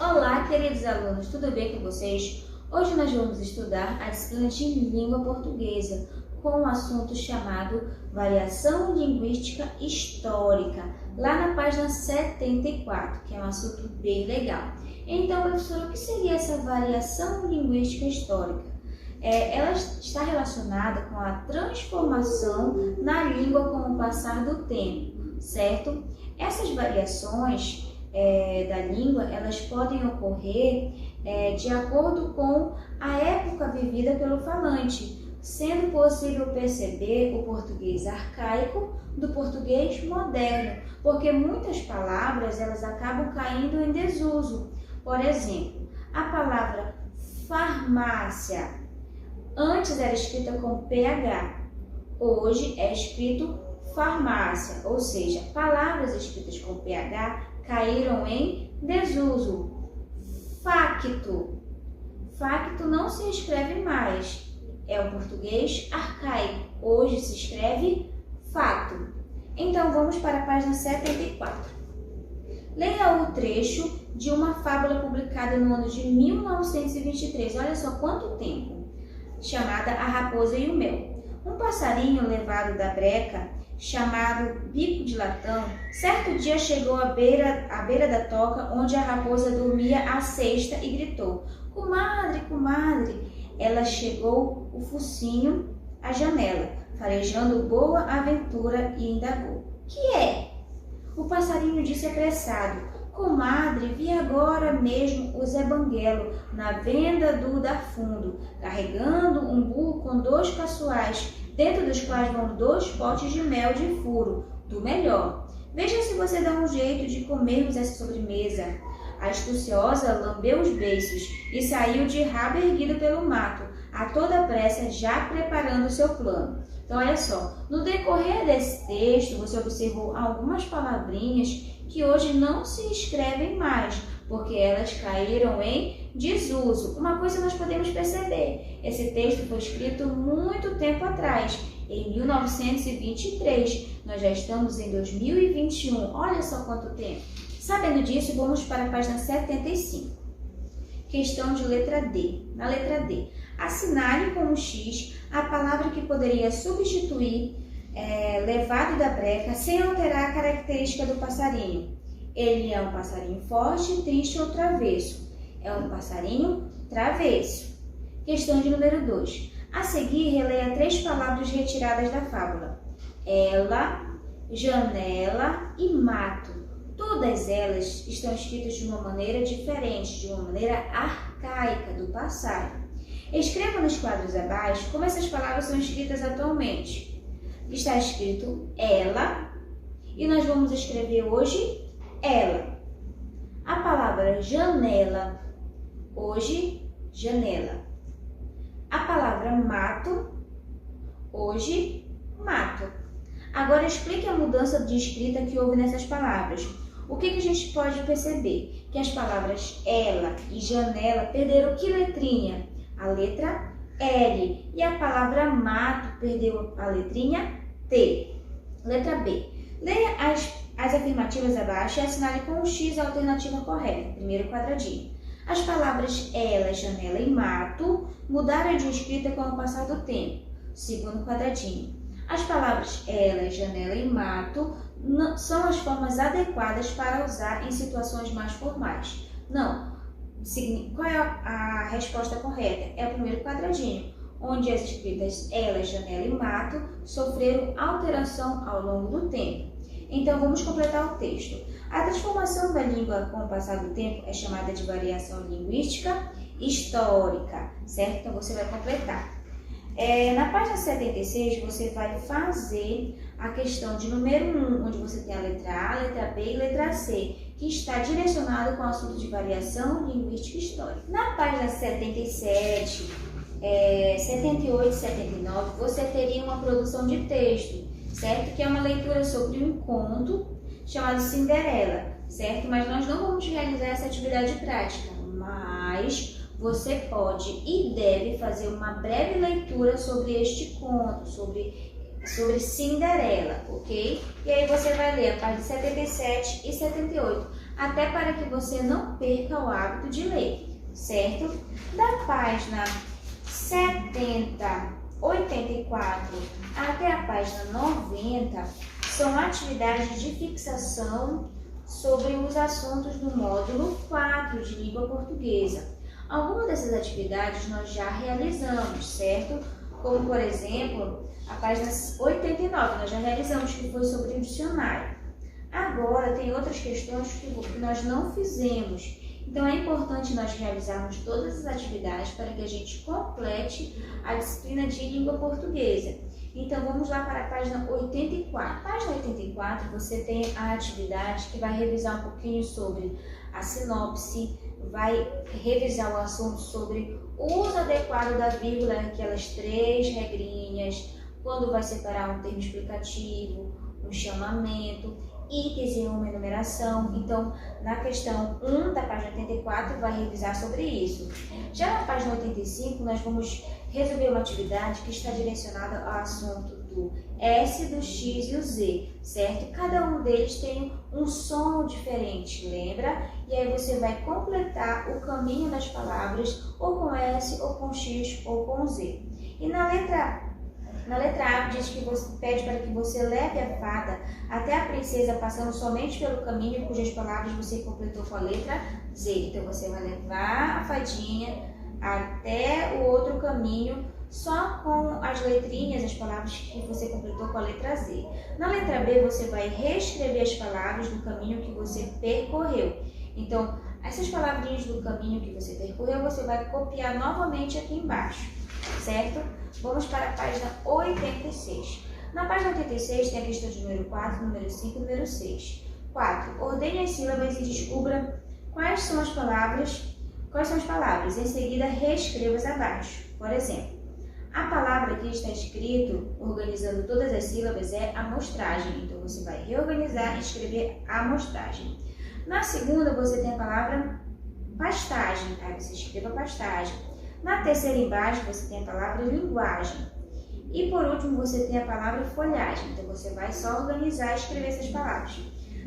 Olá, queridos alunos, tudo bem com vocês? Hoje nós vamos estudar a disciplina de língua portuguesa com um assunto chamado Variação Linguística Histórica, lá na página 74, que é um assunto bem legal. Então, professor, o que seria essa variação linguística histórica? Ela está relacionada com a transformação na língua com o passar do tempo, certo? Essas variações da língua, elas podem ocorrer de acordo com a época vivida pelo falante, sendo possível perceber o português arcaico do português moderno, porque muitas palavras elas acabam caindo em desuso. Por exemplo, a palavra farmácia antes era escrita com PH, hoje é escrito farmácia, ou seja, palavras escritas com PH caíram em desuso. Facto não se escreve mais, é o português arcaico, hoje se escreve fato. Então vamos para a página 74. Leia o trecho de uma fábula publicada no ano de 1923, olha só quanto tempo, chamada A Raposa e o Mel. Um passarinho levado da breca, chamado Bico de Latão, certo dia chegou à beira da toca onde a raposa dormia à sesta e gritou: "Comadre, comadre!" Ela chegou o focinho à janela, farejando boa aventura e indagou: "Que é?" O passarinho disse apressado: "Comadre, vi agora mesmo o Zé Banguelo na venda do Fundo, carregando um burro com 2 caçoais, dentro dos quais vão 2 potes de mel de furo, do melhor. Veja se você dá um jeito de comermos essa sobremesa." A astuciosa lambeu os beiços e saiu de rabo erguido pelo mato, a toda pressa, já preparando o seu plano. Então, olha só, no decorrer desse texto, você observou algumas palavrinhas que hoje não se escrevem mais, porque elas caíram em desuso. Uma coisa nós podemos perceber, esse texto foi escrito muito tempo atrás, em 1923, nós já estamos em 2021, olha só quanto tempo. Sabendo disso, vamos para a página 75. Questão de letra D. Na letra D, assinale com um X a palavra que poderia substituir levado da breca sem alterar a característica do passarinho. Ele é um passarinho forte, triste ou travesso. É um passarinho travesso. Questão de número 2. A seguir, releia 3 palavras retiradas da fábula: ela, janela e mato. Todas elas estão escritas de uma maneira diferente, de uma maneira arcaica do passado. Escreva nos quadros abaixo como essas palavras são escritas atualmente. Está escrito ela e nós vamos escrever hoje ela. A palavra janela, hoje janela. A palavra mato, hoje mato. Agora explique a mudança de escrita que houve nessas palavras. O que a gente pode perceber? Que as palavras ela e janela perderam que letrinha? A letra L. E a palavra mato perdeu a letrinha T. Letra B. Leia as afirmativas abaixo e assinale com um X a alternativa correta. Primeiro quadradinho. As palavras ela, janela e mato mudaram de escrita com o passar do tempo. Segundo quadradinho. As palavras ela, janela e mato são as formas adequadas para usar em situações mais formais. Não. Qual é a resposta correta? É o primeiro quadradinho, onde as escritas ela, janela e mato sofreram alteração ao longo do tempo. Então, vamos completar o texto. A transformação da língua com o passar do tempo é chamada de variação linguística histórica, certo? Então, você vai completar. Na página 76, você vai fazer a questão de número 1, onde você tem a letra A, letra B e letra C, que está direcionado com o assunto de variação linguística histórica. Na página 77, 78 e 79, você teria uma produção de texto, certo? Que é uma leitura sobre um conto chamado Cinderela, certo? Mas nós não vamos realizar essa atividade prática, mas você pode e deve fazer uma breve leitura sobre este conto, sobre Cinderela, ok? E aí você vai ler a página 77 e 78. até para que você não perca o hábito de ler, certo? Da página 70, 84 até a página 90 são atividades de fixação sobre os assuntos do módulo 4 de língua portuguesa. Algumas dessas atividades nós já realizamos, certo? Como, por exemplo, a página 89, nós já realizamos, que foi sobre o dicionário. Agora, tem outras questões que nós não fizemos. Então, é importante nós realizarmos todas as atividades para que a gente complete a disciplina de língua portuguesa. Então, vamos lá para a página 84. Página 84, você tem a atividade que vai revisar um pouquinho sobre a sinopse, vai revisar o assunto sobre o uso adequado da vírgula, aquelas 3 regrinhas, quando vai separar um termo explicativo, um chamamento, itens e uma enumeração. Então, na questão 1 da página 84, vai revisar sobre isso. Já na página 85, nós vamos resolver uma atividade que está direcionada ao assunto do S, do X e o Z, certo? Cada um deles tem um som diferente, lembra? E aí você vai completar o caminho das palavras ou com S, ou com X, ou com Z. E na letra A diz que você pede para que você leve a fada até a princesa, passando somente pelo caminho cujas palavras você completou com a letra Z. Então você vai levar a fadinha até o outro caminho só com as letrinhas, as palavras que você completou com a letra Z. Na letra B você vai reescrever as palavras do caminho que você percorreu. Então, essas palavrinhas do caminho que você percorreu, você vai copiar novamente aqui embaixo, certo? Vamos para a página 86. Na página 86 tem a questão de número 4, número 5 e número 6. 4. Ordene as sílabas e descubra quais são as palavras. Em seguida, reescreva-as abaixo. Por exemplo, a palavra que está escrito, organizando todas as sílabas, é amostragem. Então, você vai reorganizar e escrever amostragem. Na segunda, você tem a palavra pastagem. Aí você escreva pastagem. Na terceira embaixo, você tem a palavra linguagem. E por último, você tem a palavra folhagem. Então, você vai só organizar e escrever essas palavras.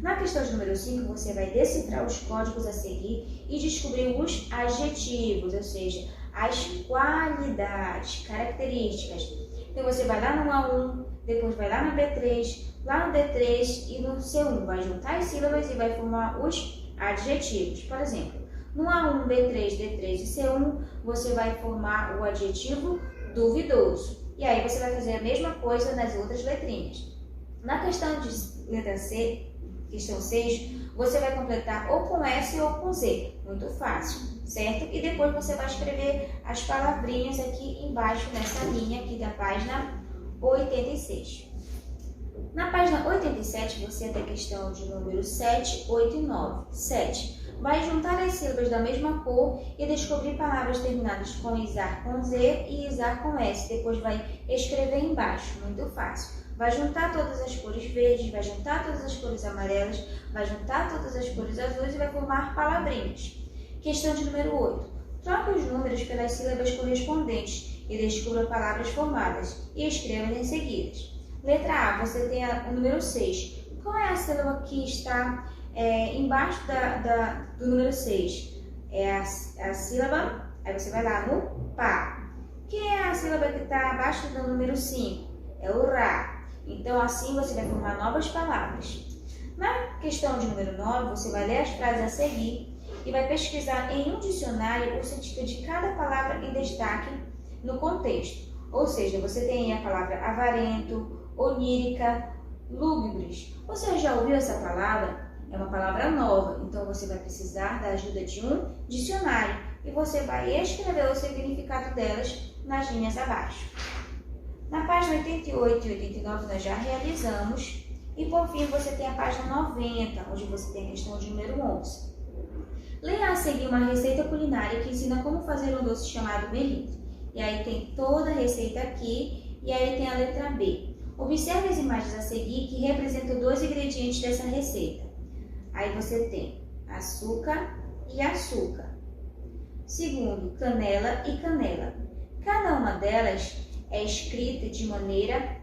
Na questão de número 5, você vai decifrar os códigos a seguir e descobrir os adjetivos, ou seja, as qualidades, características. Então, você vai lá no A1, depois vai lá no B3, lá no D3 e no C1. Vai juntar as sílabas e vai formar os adjetivos. Por exemplo, no A1, B3, D3 e C1, você vai formar o adjetivo duvidoso. E aí você vai fazer a mesma coisa nas outras letrinhas. Na questão de letra C, questão 6, você vai completar ou com S ou com Z. Muito fácil, certo? E depois você vai escrever as palavrinhas aqui embaixo, nessa linha aqui da página 86. Na página 87, você tem a questão de número 7, 8 e 9. 7. Vai juntar as sílabas da mesma cor e descobrir palavras terminadas com isar com Z e isar com S. Depois vai escrever embaixo. Muito fácil. Vai juntar todas as cores verdes, vai juntar todas as cores amarelas, vai juntar todas as cores azuis e vai formar palavrinhas. Questão de número 8. Troque os números pelas sílabas correspondentes e descubra palavras formadas e escreva em seguida. Letra A, você tem o número 6. Qual é a sílaba que está embaixo do número 6? É a sílaba, aí você vai lá no Pá. Que é a sílaba que está abaixo do número 5? É o Rá. Então, assim você vai formar novas palavras. Na questão de número 9, você vai ler as frases a seguir e vai pesquisar em um dicionário o sentido de cada palavra em destaque no contexto. Ou seja, você tem a palavra avarento, onírica, lúgubres. Você já ouviu essa palavra? É uma palavra nova, então você vai precisar da ajuda de um dicionário e você vai escrever o significado delas nas linhas abaixo. Na página 88 e 89 nós já realizamos e por fim você tem a página 90, onde você tem a questão de número 11. Leia a seguir uma receita culinária que ensina como fazer um doce chamado melindre. E aí tem toda a receita aqui e aí tem a letra B. Observe as imagens a seguir que representam 2 ingredientes dessa receita. Aí você tem açúcar e açúcar. Segundo, canela e canela. Cada uma delas é escrita de uma maneira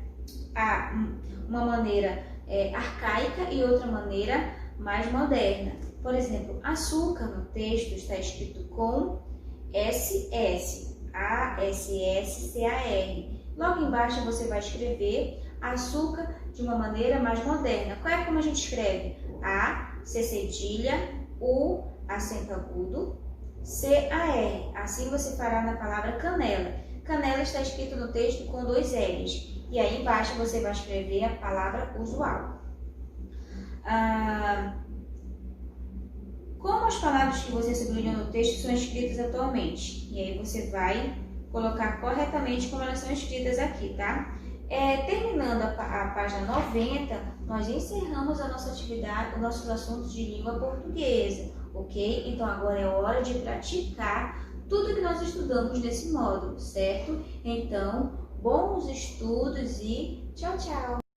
arcaica e outra maneira mais moderna. Por exemplo, açúcar no texto está escrito com SS, ASSCAR. Logo embaixo você vai escrever açúcar de uma maneira mais moderna. Qual é como a gente escreve? A, C cedilha, U, acento agudo, CAR. Assim você fará na palavra canela. Canela está escrito no texto com 2 L's. E aí embaixo você vai escrever a palavra usual. Como as palavras que você sublinhou no texto são escritas atualmente? E aí você vai colocar corretamente como elas são escritas aqui, tá? Terminando a página 90, nós encerramos a nossa atividade, os nossos assuntos de língua portuguesa, ok? Então agora é hora de praticar tudo que nós estudamos nesse módulo, certo? Então, bons estudos e tchau, tchau!